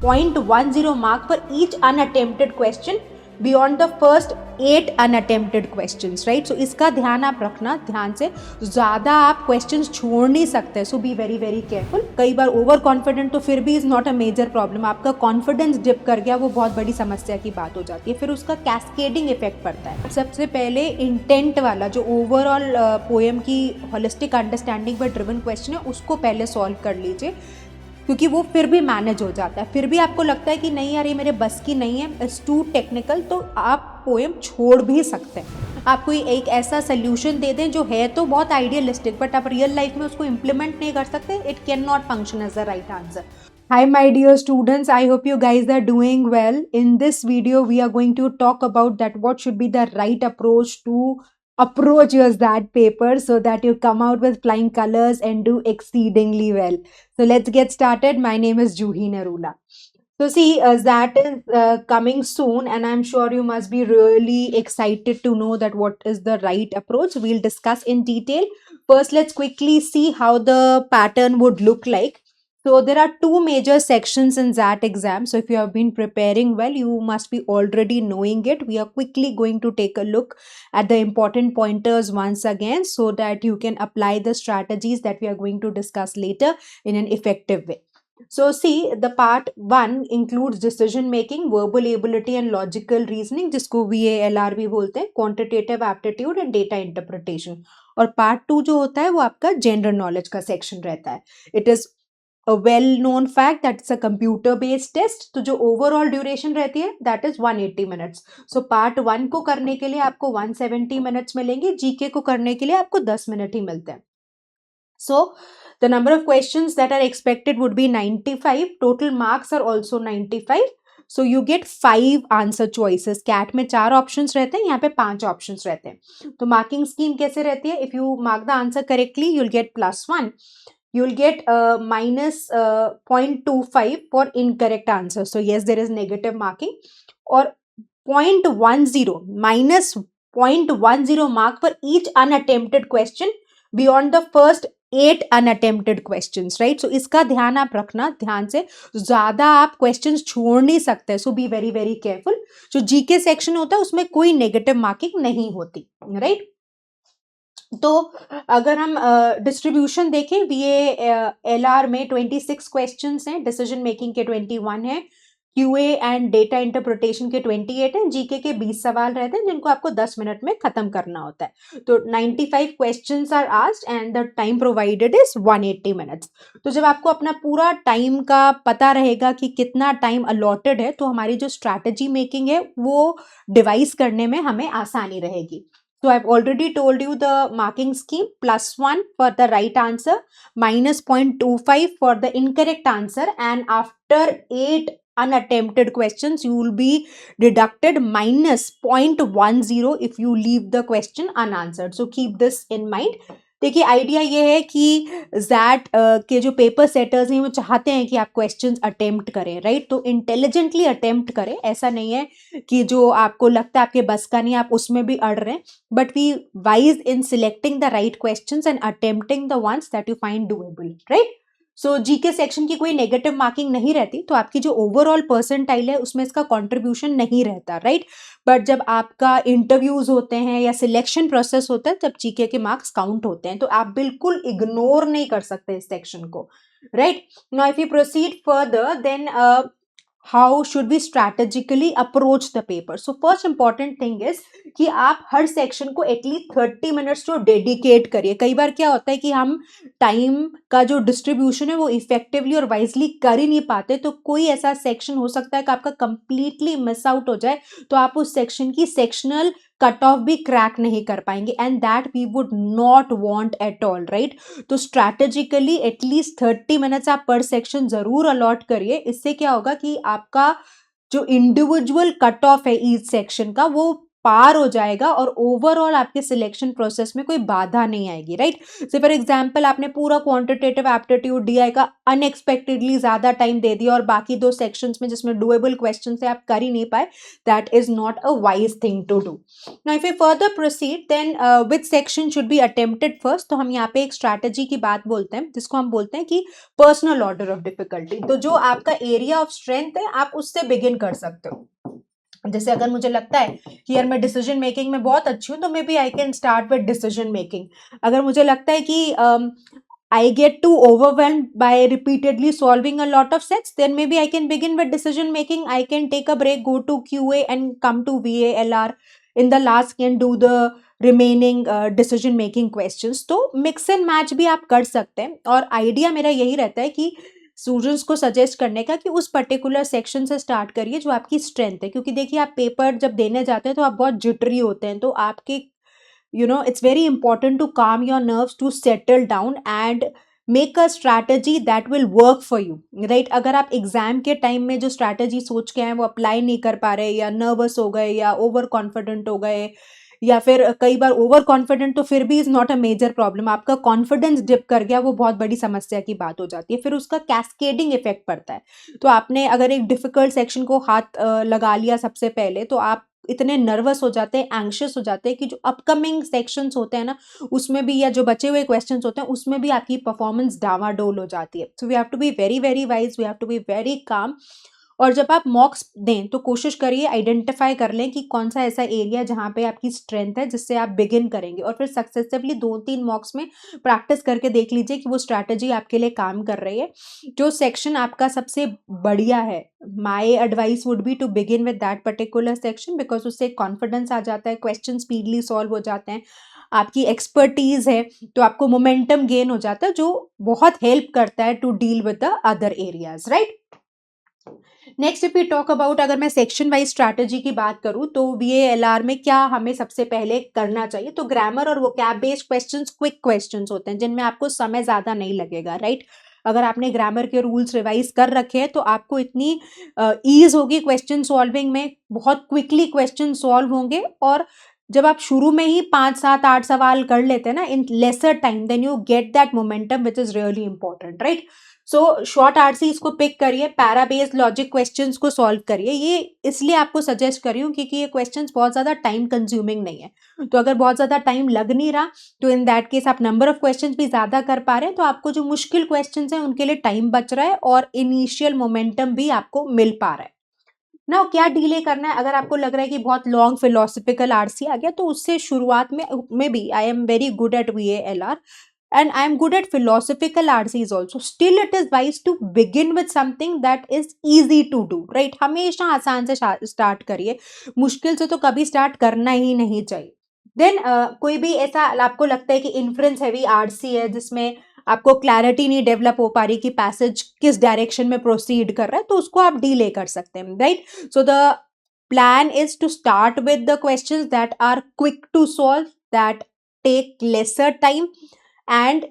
0.10 mark for each unattempted question beyond the first 8 unattempted questions, right? So इसका ध्यान आप रखना ध्यान से, ज़्यादा आप questions छोड़ नहीं सकते, so be very very careful. कई बार ओवर कॉन्फिडेंट तो फिर भी is not a major problem, आपका कॉन्फिडेंस डिप कर गया वो बहुत बड़ी समस्या की बात हो जाती है, फिर उसका कैस्केडिंग इफेक्ट पड़ता है. सबसे पहले इंटेंट वाला जो ओवरऑल पोएम की होलिस्टिक अंडरस्टैंडिंग पर ड्रिवन क्वेश्चन है उसको पहले सॉल्व कर लीजिए, क्योंकि वो फिर भी मैनेज हो जाता है. फिर भी आपको लगता है कि नहीं यार ये मेरे बस की नहीं है, इट्स टू टेक्निकल, तो आप पोएम छोड़ भी सकते हैं. आप कोई एक ऐसा सोल्यूशन दे दें जो है तो बहुत आइडियलिस्टिक, बट आप रियल लाइफ में उसको इम्प्लीमेंट नहीं कर सकते, it can not function as the right answer. Hi my dear students, I hope you guys are doing well. In this video we are going to talk about that what should be the right approach to approach your that paper so that you come out with flying colors and do exceedingly well. So let's get started. My name is Juhi Narula. So see, that is coming soon, and I'm sure you must be really excited to know that what is the right approach. We'll discuss in detail. First, let's quickly see how the pattern would look like. So there are two major sections in that exam. So if you have been preparing well, you must be already knowing it. We are quickly going to take a look at the important pointers once again so that you can apply the strategies that we are going to discuss later in an effective way. So see, the part 1 includes decision making, verbal ability and logical reasoning, जिसको VALR भी बोलते हैं, quantitative aptitude and data interpretation. और part 2 जो होता है वो आपका general knowledge का section रहता है. It is a well known fact that it's a computer based test. तो जो overall duration रहती है that is 180 minutes. So part 1 को करने के लिए आपको 170 minutes मिलेंगे, GK को करने के लिए आपको 10 मिनट ही मिलते हैं. So the number of questions that are expected would be 95. Total marks are also 95. So you get 5 answer choices. CAT में 4 options रहते हैं, यहाँ पे 5 options रहते हैं. तो marking scheme कैसे रहती है? If you mark the answer correctly, you'll get +1. You'll get minus 0.25 for incorrect answer. So yes, there is negative marking. Or 0.10 minus 0.10 mark for each unattempted question beyond the first 8 unattempted questions, right? So इसका ध्यान आप रखना ध्यान से, ज़्यादा आप questions छोड़ नहीं सकते, so be very very careful. जो GK section होता है उसमें कोई negative marking नहीं होती, right? तो अगर हम डिस्ट्रीब्यूशन देखें, VALR में 26 क्वेश्चंस हैं, डिसीजन मेकिंग के 21 हैं, QA एंड डेटा इंटरप्रिटेशन के 28 हैं, GK के 20 सवाल रहते हैं जिनको आपको 10 मिनट में खत्म करना होता है. तो 95 questions are asked and the time provided is 180 minutes. तो जब आपको अपना पूरा टाइम का पता रहेगा कि कितना टाइम अलॉटेड है, तो हमारी जो स्ट्रैटेजी मेकिंग है वो डिवाइस करने में हमें आसानी रहेगी. So I've already told you the marking scheme: +1 for the right answer, minus 0.25 for the incorrect answer, and after 8 unattempted questions, you will be deducted minus 0.10 if you leave the question unanswered. So keep this in mind. देखिए idea ये है कि ज़ैट के जो paper setters हैं वो चाहते हैं कि आप क्वेश्चंस अटेम्प्ट करें, राइट? तो इंटेलिजेंटली अटेम्प्ट करें, ऐसा नहीं है कि जो आपको लगता है आपके बस का नहीं आप उसमें भी अड़ रहे हैं, but we wise in selecting the right questions and attempting the ones that you find doable, right? So GK section की कोई नेगेटिव मार्किंग नहीं रहती, तो आपकी जो ओवरऑल परसेंटाइल है उसमें इसका कंट्रीब्यूशन नहीं रहता, राइट? बट जब आपका इंटरव्यूज होते हैं या सिलेक्शन प्रोसेस होता है तब जीके के मार्क्स काउंट होते हैं, तो आप बिल्कुल इग्नोर नहीं कर सकते इस सेक्शन को, right? Now if you proceed further then how should we strategically approach the paper? So first important thing is कि आप हर सेक्शन को एटलीस्ट 30 मिनट्स तो डेडिकेट करिए. कई बार क्या होता है कि हम टाइम का जो डिस्ट्रीब्यूशन है वो इफेक्टिवली और वाइजली कर ही नहीं पाते, तो कोई ऐसा सेक्शन हो सकता है कि आपका कंप्लीटली मिस आउट हो जाए, तो आप उस सेक्शन की सेक्शनल कट ऑफ भी क्रैक नहीं कर पाएंगे, and that we would not want at all, right? तो स्ट्रैटेजिकली एटलीस्ट 30 मिनट्स आप पर सेक्शन जरूर अलॉट करिए. इससे क्या होगा कि आपका जो इंडिविजुअल कट ऑफ है ईच सेक्शन का वो पार हो जाएगा और ओवरऑल आपके सिलेक्शन प्रोसेस में कोई बाधा नहीं आएगी, राइट। से फॉर एग्जांपल आपने पूरा क्वांटिटेटिव एप्टीट्यूड डीआई का अनएक्सपेक्टेडली ज्यादा टाइम दे दिया और बाकी दो सेक्शंस में जिसमें डुएबल क्वेश्चन से आप कर ही नहीं पाए, that is not a wise thing to do. Now if you further proceed then which section should be attempted first, तो हम यहाँ पे एक स्ट्रैटेजी की बात बोलते हैं जिसको हम बोलते हैं कि पर्सनल ऑर्डर ऑफ डिफिकल्टी। तो जो आपका एरिया ऑफ स्ट्रेंथ है आप उससे बिगिन कर सकते हो। जैसे अगर मुझे लगता है कि यार मैं डिसीजन मेकिंग में बहुत अच्छी हूँ तो maybe I can start with decision making. अगर मुझे लगता है कि I get too overwhelmed by repeatedly solving a lot of sets, then maybe I can begin with decision making. I can take a break, go to QA and come to VALR. In the last can do the remaining decision making questions. तो mix and match भी आप कर सकते हैं और idea मेरा यही रहता है कि स्टूडेंट्स को सजेस्ट करने का कि उस पर्टिकुलर सेक्शन से स्टार्ट करिए जो आपकी स्ट्रेंथ है, क्योंकि देखिए आप पेपर जब देने जाते हैं तो आप बहुत जिटरी होते हैं, तो आपके it's very important to calm your nerves, to settle down and make a strategy that will work for you, right। अगर आप एग्जाम के टाइम में जो स्ट्रैटेजी सोच के आए वो अप्लाई नहीं कर पा रहे, या नर्वस हो गए, या ओवर कॉन्फिडेंट हो गए, या फिर कई बार ओवर कॉन्फिडेंट तो फिर भी is not a major problem, आपका कॉन्फिडेंस डिप कर गया वो बहुत बड़ी समस्या की बात हो जाती है, फिर उसका कैस्केडिंग इफेक्ट पड़ता है। तो आपने अगर एक डिफिकल्ट सेक्शन को हाथ लगा लिया सबसे पहले, तो आप इतने नर्वस हो जाते हैं, एंग्शियस हो जाते हैं कि जो अपकमिंग सेक्शंस होते हैं ना उसमें भी, या जो बचे हुए क्वेश्चंस होते हैं उसमें भी आपकी परफॉर्मेंस डावाडोल हो जाती है। So we have to be very very wise, we have to be very calm. और जब आप मॉक्स दें तो कोशिश करिए आइडेंटिफाई कर लें कि कौन सा ऐसा एरिया जहाँ पे आपकी स्ट्रेंथ है जिससे आप बिगिन करेंगे, और फिर सक्सेसिवली 2-3 मॉक्स में प्रैक्टिस करके देख लीजिए कि वो स्ट्रैटेजी आपके लिए काम कर रही है। जो सेक्शन आपका सबसे बढ़िया है, my advice would be to begin with that particular section, because उससे कॉन्फिडेंस आ जाता है, क्वेश्चन स्पीडली सॉल्व हो जाते हैं, आपकी एक्सपर्टीज है तो आपको मोमेंटम गेन हो जाता है, जो बहुत हेल्प करता है to deal with the other areas, right. Next if you talk about, अगर मैं सेक्शन वाइज स्ट्रैटेजी की बात करूं तो VALR में क्या हमें सबसे पहले करना चाहिए, तो ग्रामर और vocab based questions quick questions होते हैं जिनमें आपको समय ज्यादा नहीं लगेगा, राइट। अगर आपने ग्रामर के रूल्स रिवाइज कर रखे हैं तो आपको इतनी ईज होगी क्वेश्चन सॉल्विंग में, बहुत क्विकली क्वेश्चन सॉल्व होंगे, और जब आप शुरू में ही 5-7-8 सवाल कर लेते हैं ना in lesser time, then you get that momentum which is really important, right. So short RCs को पिक करिए, पैरा बेस्ड लॉजिक क्वेश्चंस को सॉल्व करिए। ये इसलिए आपको सजेस्ट कर रही हूँ क्योंकि ये क्वेश्चंस बहुत ज़्यादा टाइम कंज्यूमिंग नहीं है। तो अगर बहुत ज़्यादा टाइम लग नहीं रहा तो इन दैट केस आप नंबर ऑफ क्वेश्चंस भी ज़्यादा कर पा रहे हैं, तो आपको जो मुश्किल क्वेश्चंस हैं उनके लिए टाइम बच रहा है और इनिशियल मोमेंटम भी आपको मिल पा रहा है ना। क्या डिले करना है, अगर आपको लग रहा है कि बहुत लॉन्ग फिलोसफिकल आरसी आ गया तो उससे शुरुआत में भी I am very good at VALR and I am good at philosophical RCs also. Still it is wise to begin with something that is easy to do, right। हमेशा आसान से start करिए, मुश्किल से तो कभी स्टार्ट करना ही नहीं चाहिए। देन कोई भी ऐसा आपको लगता है कि इन्फ्रेंस हैवी आरसी है जिसमें आपको क्लैरिटी नहीं डेवलप हो पा रही कि पैसेज किस डायरेक्शन में प्रोसीड कर रहा है, तो उसको आप डीले कर सकते हैं, right. So the plan is to start with the questions that are quick to solve, that take lesser time, and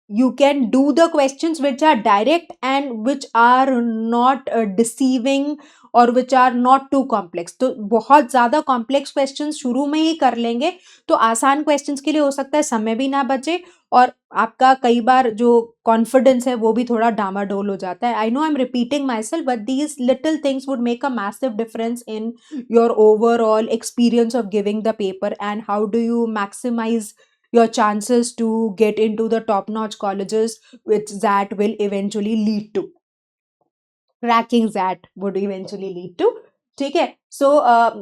you can do the questions which are direct and which are not deceiving or which are not too complex। तो बहुत ज़्यादा complex questions शुरू में ही कर लेंगे तो आसान questions के लिए हो सकता है समय भी ना बचे, और आपका कई बार जो कॉन्फिडेंस है वो भी थोड़ा डामाडोल हो जाता है। I know I am repeating myself but these little things would make a massive difference in your overall experience of giving the paper, and how do you maximise your chances to get into the top notch colleges which that will eventually lead to cracking, that would eventually lead to, ठीक है। सो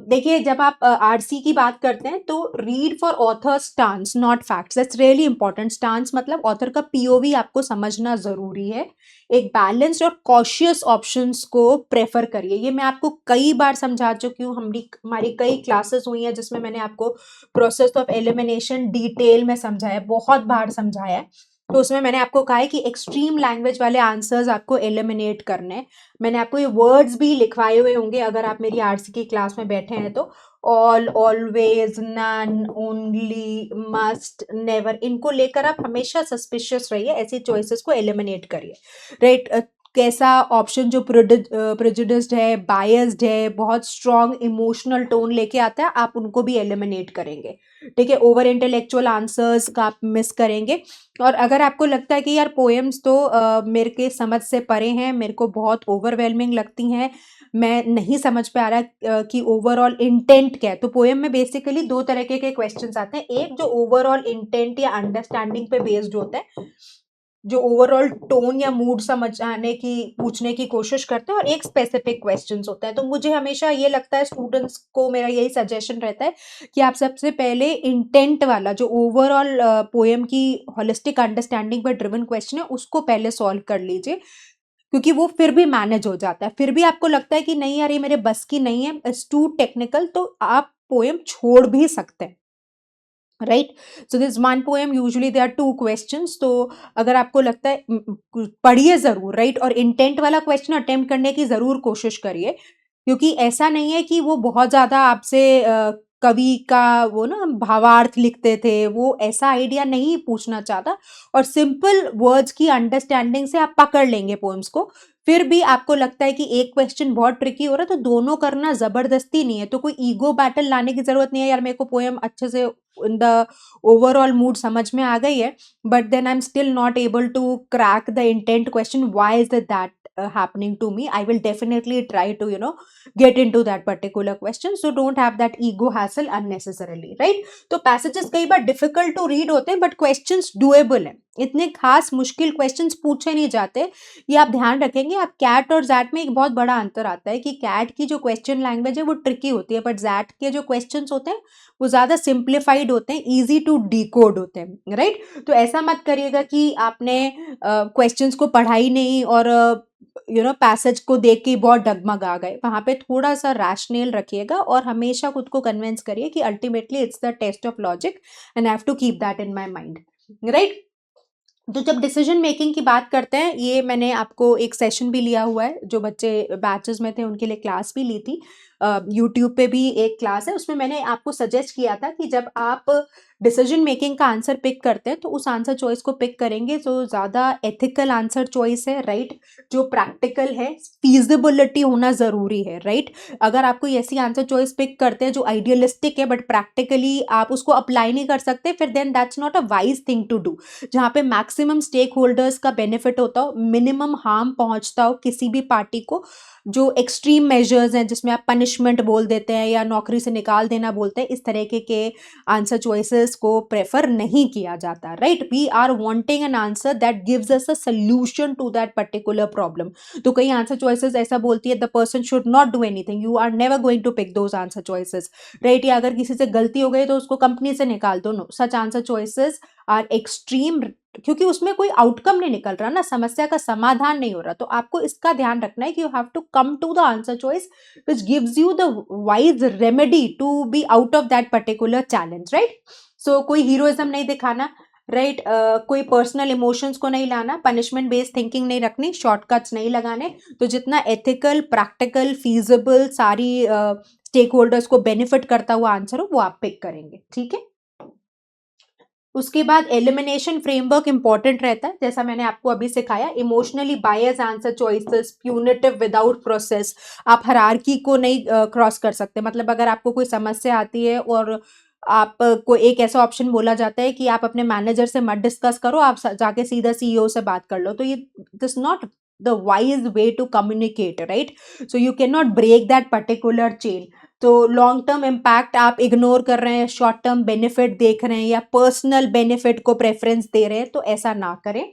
देखिए जब आप RC की बात करते हैं तो read for author stance not facts, that's really important. Stance मतलब ऑथर का POV आपको समझना जरूरी है। एक बैलेंस्ड और कॉशियस ऑप्शंस को प्रेफर करिए, ये मैं आपको कई बार समझा चुकी हूँ, हमारी कई क्लासेस हुई हैं जिसमें मैंने आपको प्रोसेस ऑफ एलिमिनेशन डिटेल में समझाया, बहुत बार समझाया है। तो उसमें मैंने आपको कहा है कि एक्सट्रीम लैंग्वेज वाले आंसर्स आपको एलिमिनेट करने हैं। मैंने आपको ये वर्ड्स भी लिखवाए हुए होंगे अगर आप मेरी आरसी की क्लास में बैठे हैं तो, all, always, none, only, must, never, इनको लेकर आप हमेशा सस्पिशियस रहिए, ऐसी चॉइसेस को एलिमिनेट करिए, राइट। कैसा ऑप्शन जो प्रेजुडिस्ड है, बायस्ड है, बहुत स्ट्रॉन्ग इमोशनल टोन लेके आता है, आप उनको भी एलिमिनेट करेंगे। ठीक है, ओवर इंटेलेक्चुअल आंसर्स का आप मिस करेंगे। और अगर आपको लगता है कि यार पोएम्स तो मेरे के समझ से परे हैं, मेरे को बहुत ओवरवेलमिंग लगती हैं, मैं नहीं समझ पे आ रहा कि ओवरऑल इंटेंट क्या है, तो पोएम में बेसिकली दो तरीके के क्वेश्चंस आते हैं। एक जो ओवरऑल इंटेंट या अंडरस्टैंडिंग पे बेस्ड होता है, जो ओवरऑल टोन या मूड समझाने की पूछने की कोशिश करते हैं, और एक स्पेसिफिक क्वेश्चंस होता है। तो मुझे हमेशा ये लगता है, स्टूडेंट्स को मेरा यही सजेशन रहता है कि आप सबसे पहले इंटेंट वाला जो ओवरऑल पोएम की होलिस्टिक अंडरस्टैंडिंग पर ड्रिवन क्वेश्चन है उसको पहले सॉल्व कर लीजिए, क्योंकि वो फिर भी मैनेज हो जाता है। फिर भी आपको लगता है कि नहीं यार ये मेरे बस की नहीं है, इट्स टू टेक्निकल, तो आप पोएम छोड़ भी सकते हैं। Right, so this one poem usually they are 2 questions, तो अगर आपको लगता है पढ़िए जरूर, राइट, और इंटेंट वाला क्वेश्चन अटेम्प्ट करने की जरूर कोशिश करिए, क्योंकि ऐसा नहीं है कि वो बहुत ज्यादा आपसे कवि का वो ना भावार्थ लिखते थे, वो ऐसा आइडिया नहीं पूछना चाहता, और सिंपल वर्ड्स की अंडरस्टैंडिंग से आप पकड़ लेंगे पोएम्स को। फिर भी आपको लगता है कि एक क्वेश्चन बहुत ट्रिकी हो रहा है, तो दोनों करना जबरदस्ती नहीं है, तो कोई ईगो बैटल लाने की जरूरत नहीं है, यार मेरे को पोएम अच्छे से इन द ओवरऑल मूड समझ में आ गई है, but then I am still not able to crack the intent question, why is it that happening to me. I will definitely try to get into that particular question, so don't have that ego hassle unnecessarily, right? तो passages कई बार difficult to read होते हैं, but questions doable हैं, इतने खास मुश्किल questions पूछे नहीं जाते। ये आप ध्यान रखेंगे। आप कैट और जैट में एक बहुत बड़ा अंतर आता है कि कैट की जो क्वेश्चन लैंग्वेज है वो ट्रिकी होती है, बट जैट के जो क्वेश्चंस होते हैं वो ज़्यादा सिंप्लीफाइड होते हैं, इजी टू डिकोड होते हैं, राइट? तो ऐसा मत करिएगा कि आपने क्वेश्चंस को पढ़ा ही नहीं और पैसेज को देख के बहुत डगमगा गए। वहां पे थोड़ा सा रैशनल रखिएगा और हमेशा खुद को कन्विंस करिए कि ultimately it's the test of logic and I have to keep that in my mind, right? तो जब डिसीजन मेकिंग की बात करते हैं, ये मैंने आपको एक सेशन भी लिया हुआ है, जो बच्चे बैचेस में थे उनके लिए क्लास भी ली थी। यूट्यूब पे भी एक क्लास है, उसमें मैंने आपको सजेस्ट किया था कि जब आप डिसीजन मेकिंग का आंसर पिक करते हैं तो उस आंसर चॉइस को पिक करेंगे जो ज़्यादा एथिकल आंसर चॉइस है, राइट, जो प्रैक्टिकल है, फीजिबिलिटी होना ज़रूरी है, राइट। अगर आप कोई ऐसी आंसर चॉइस पिक करते हैं जो आइडियलिस्टिक है बट प्रैक्टिकली आप उसको अप्लाई नहीं कर सकते, फिर then that's not a wise thing to do. जहाँ पे मैक्सिमम स्टेक होल्डर्स का बेनिफिट होता हो, मिनिमम हार्म पहुंचता हो किसी भी पार्टी को, जो एक्सट्रीम मेजर्स हैं जिसमें आप पनिशमेंट बोल देते हैं या नौकरी से निकाल देना बोलते हैं, इस तरीके के आंसर चॉइसेस को प्रेफर नहीं किया जाता, right. We are wanting an answer that gives us a solution to that particular problem. तो कई आंसर चॉइसेस ऐसा बोलती है the person should not do anything, you are never going to pick those answer choices, right. या अगर किसी से गलती हो गई तो उसको कंपनी से निकाल दो। No such answer choices are extreme, क्योंकि उसमें कोई आउटकम नहीं निकल रहा ना, समस्या का समाधान नहीं हो रहा। तो आपको इसका ध्यान रखना है कि you have to come to the answer choice which gives you the wise remedy to be out of that particular challenge, right. So कोई हीरोइज्म नहीं दिखाना, राइट, कोई पर्सनल इमोशंस को नहीं लाना, पनिशमेंट बेस्ड थिंकिंग नहीं रखनी, शॉर्टकट्स नहीं लगाने। तो जितना एथिकल, प्रैक्टिकल, फीजिबल, सारी स्टेक होल्डर्स को बेनिफिट करता हुआ आंसर हो वो आप पिक करेंगे, ठीक है। उसके बाद एलिमिनेशन फ्रेमवर्क इंपॉर्टेंट रहता है, जैसा मैंने आपको अभी सिखाया। Emotionally bias answer choices, punitive without process, आप हायरार्की को नहीं क्रॉस कर सकते। मतलब अगर आपको कोई समस्या आती है और आपको एक ऐसा ऑप्शन बोला जाता है कि आप अपने मैनेजर से मत डिस्कस करो, आप जाके सीधा सीईओ से बात कर लो, तो ये this not the wise way to communicate, right. So you can not break that particular chain. तो लॉन्ग टर्म इम्पैक्ट आप इग्नोर कर रहे हैं, शॉर्ट टर्म बेनिफिट देख रहे हैं या पर्सनल बेनिफिट को प्रेफरेंस दे रहे हैं, तो ऐसा ना करें,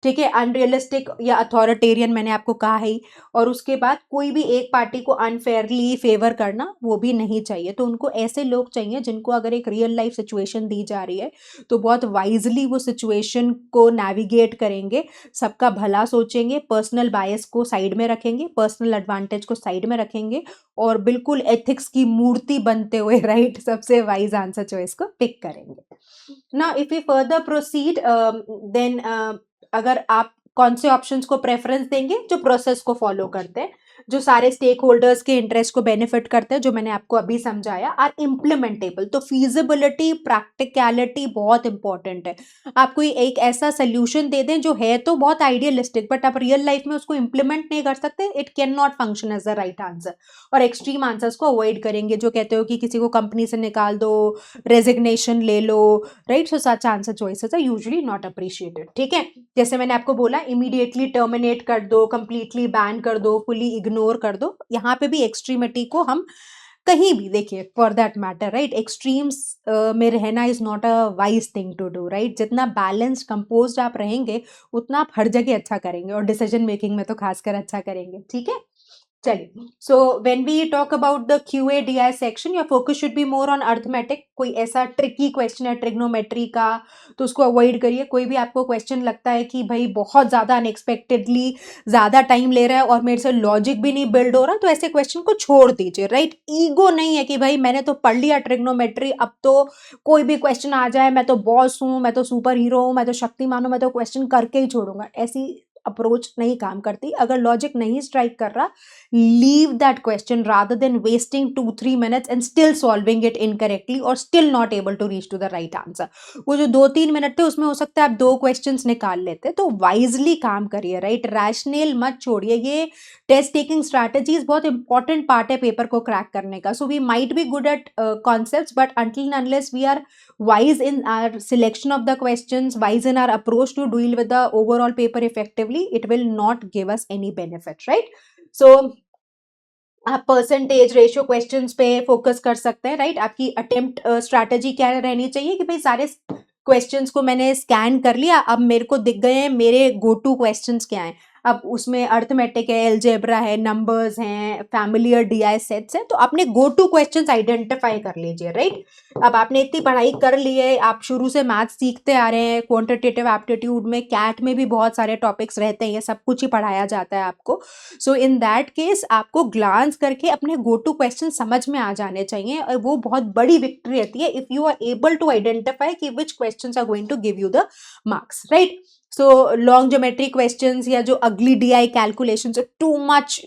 ठीक है। अनरियलिस्टिक या अथॉरिटेरियन मैंने आपको कहा ही। और उसके बाद कोई भी एक पार्टी को अनफेयरली फेवर करना वो भी नहीं चाहिए। तो उनको ऐसे लोग चाहिए जिनको अगर एक रियल लाइफ सिचुएशन दी जा रही है तो बहुत वाइजली वो सिचुएशन को नेविगेट करेंगे, सबका भला सोचेंगे, पर्सनल बायस को साइड में रखेंगे, पर्सनल एडवांटेज को साइड में रखेंगे और बिल्कुल एथिक्स की मूर्ति बनते हुए, राइट, सबसे वाइज आंसर चॉइस को पिक करेंगे। Now if we further proceed, then अगर आप कौन से ऑप्शंस को प्रेफरेंस देंगे, जो प्रोसेस को फॉलो करते हैं, जो सारे स्टेक होल्डर्स के इंटरेस्ट को बेनिफिट करते हैं, जो मैंने आपको अभी समझाया, आर इम्प्लीमेंटेबल। तो फीजिबिलिटी, प्रैक्टिकलिटी बहुत इंपॉर्टेंट है। आप कोई एक ऐसा सोल्यूशन दे दें जो है तो बहुत आइडियलिस्टिक, बट आप रियल लाइफ में उसको इम्प्लीमेंट नहीं कर सकते, it can not function as the right answer. और एक्सट्रीम आंसर्स को अवॉइड करेंगे, जो कहते हो कि किसी को कंपनी से निकाल दो, रेजिग्नेशन ले लो, right. So such answer choices are usually not appreciated, ठीक है। जैसे मैंने आपको बोला, इमीडिएटली टर्मिनेट कर दो, कंप्लीटली बैन कर दो, फुली इग्नोर कर दो। यहाँ पे भी एक्सट्रीमिटी को हम कहीं भी देखिए, for that matter, right, extremes में रहना is not a wise thing to do, right. जितना बैलेंस्ड कंपोज्ड आप रहेंगे, उतना आप हर जगह अच्छा करेंगे, और डिसीजन मेकिंग में तो खासकर अच्छा करेंगे, ठीक है। चलिए, so when we talk about the QA/DI section, your focus should be more on arithmetic. कोई ऐसा ट्रिकी क्वेश्चन है ट्रिग्नोमेट्री का, तो उसको अवॉइड करिए। कोई भी आपको क्वेश्चन लगता है कि भाई बहुत ज़्यादा अनएक्सपेक्टेडली ज़्यादा टाइम ले रहा है और मेरे से लॉजिक भी नहीं बिल्ड हो रहा, तो ऐसे क्वेश्चन को छोड़ दीजिए, राइट। ईगो नहीं है कि भाई मैंने तो पढ़ लिया ट्रिग्नोमेट्री, अब तो कोई भी क्वेश्चन आ जाए, मैं तो बॉस हूँ, मैं तो सुपर हीरो हूँ, मैं तो शक्तिमान हूँ, मैं तो क्वेश्चन करके ही छोड़ूंगा। ऐसी अप्रोच नहीं काम करती। अगर लॉजिक नहीं स्ट्राइक कर रहा, leave that question rather than wasting 2-3 minutes and still solving it incorrectly or still not able to reach to the right answer। वो जो 2-3 मिनट थे उसमें हो सकता है आप 2 क्वेश्चंस निकाल लेते, तो वाइजली काम करिए, राइट। रैशनल मत छोड़िए। ये टेस्ट टेकिंग स्ट्रैटेजीज बहुत इंपॉर्टेंट पार्ट है पेपर को क्रैक करने का। So we might be good at concepts, but until and unless we are wise in our selection of the questions, wise in our approach to deal with the overall paper effectively, it will not give us any benefit, right? सो आप percentage ratio questions पे focus कर सकते हैं, right. आपकी attempt strategy क्या रहनी चाहिए कि भाई सारे क्वेश्चंस को मैंने स्कैन कर लिया, अब मेरे को दिख गए हैं मेरे गो टू क्वेश्चंस क्या हैं। अब उसमें अर्थमेटिक है, एल्जेब्रा है, नंबर्स हैं, फैमिलियर DI सेट्स हैं, तो आपने गो टू क्वेश्चंस आइडेंटिफाई कर लीजिए, राइट। अब आपने इतनी पढ़ाई कर ली है, आप शुरू से मैथ्स सीखते आ रहे हैं, क्वांटिटेटिव एप्टीट्यूड में, कैट में भी बहुत सारे टॉपिक्स रहते हैं, ये सब कुछ ही पढ़ाया जाता है आपको। सो इन दैट केस आपको ग्लांस करके अपने गो टू क्वेश्चन समझ में आ जाने चाहिए, और वो बहुत बड़ी विक्ट्री रहती है if you are able to identify कि which questions are going to give you the marks, right. So long geometry questions या जो अगली DI calculation, too much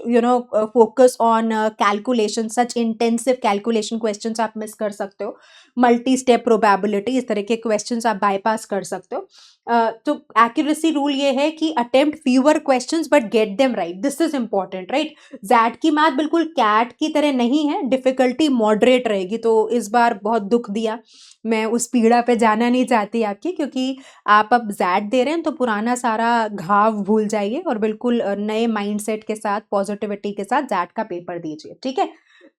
focus on calculation, such intensive calculation questions आप miss कर सकते हो। Multi step probability, इस तरह के क्वेश्चंस आप बाईपास कर सकते हो। तो एक्यूरेसी रूल ये है कि attempt fewer questions but get them right, this is important, right. XAT की मैथ बिल्कुल कैट की तरह नहीं है, डिफिकल्टी मॉडरेट रहेगी। तो इस बार बहुत दुख दिया, मैं उस पीड़ा पे जाना नहीं चाहती आपकी, क्योंकि आप अब जैट दे रहे हैं, तो पुराना सारा घाव भूल जाइए और बिल्कुल नए माइंडसेट के साथ, पॉजिटिविटी के साथ जैट का पेपर दीजिए, ठीक है।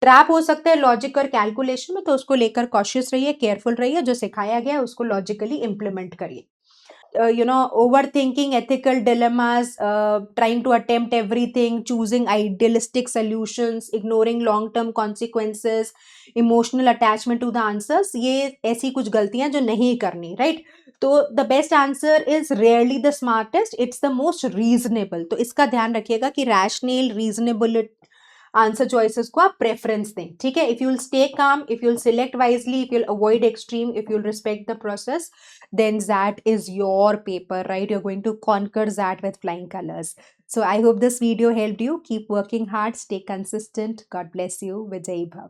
ट्रैप हो सकते हैं लॉजिक और कैलकुलेशन में, तो उसको लेकर कॉशियस रहिए, केयरफुल रहिए, जो सिखाया गया है उसको लॉजिकली इम्प्लीमेंट करिए। Overthinking ethical dilemmas, trying to attempt everything, choosing idealistic solutions, ignoring long-term consequences, emotional attachment to the answers, ये ऐसी कुछ गलतियां जो नहीं करनी, right? तो the best answer is rarely the smartest, it's the most reasonable। तो इसका ध्यान रखिएगा कि rational, reasonable आंसर चॉइसेस को आप प्रेफरेंस दें, ठीक है। If you'll stay calm, if you'll select wisely, if you'll avoid extreme, if you'll respect the process, then that is your paper, right? You're going to conquer that with flying colors. So I hope this video helped you. Keep working hard, stay consistent. God bless you. Vijay Bhav.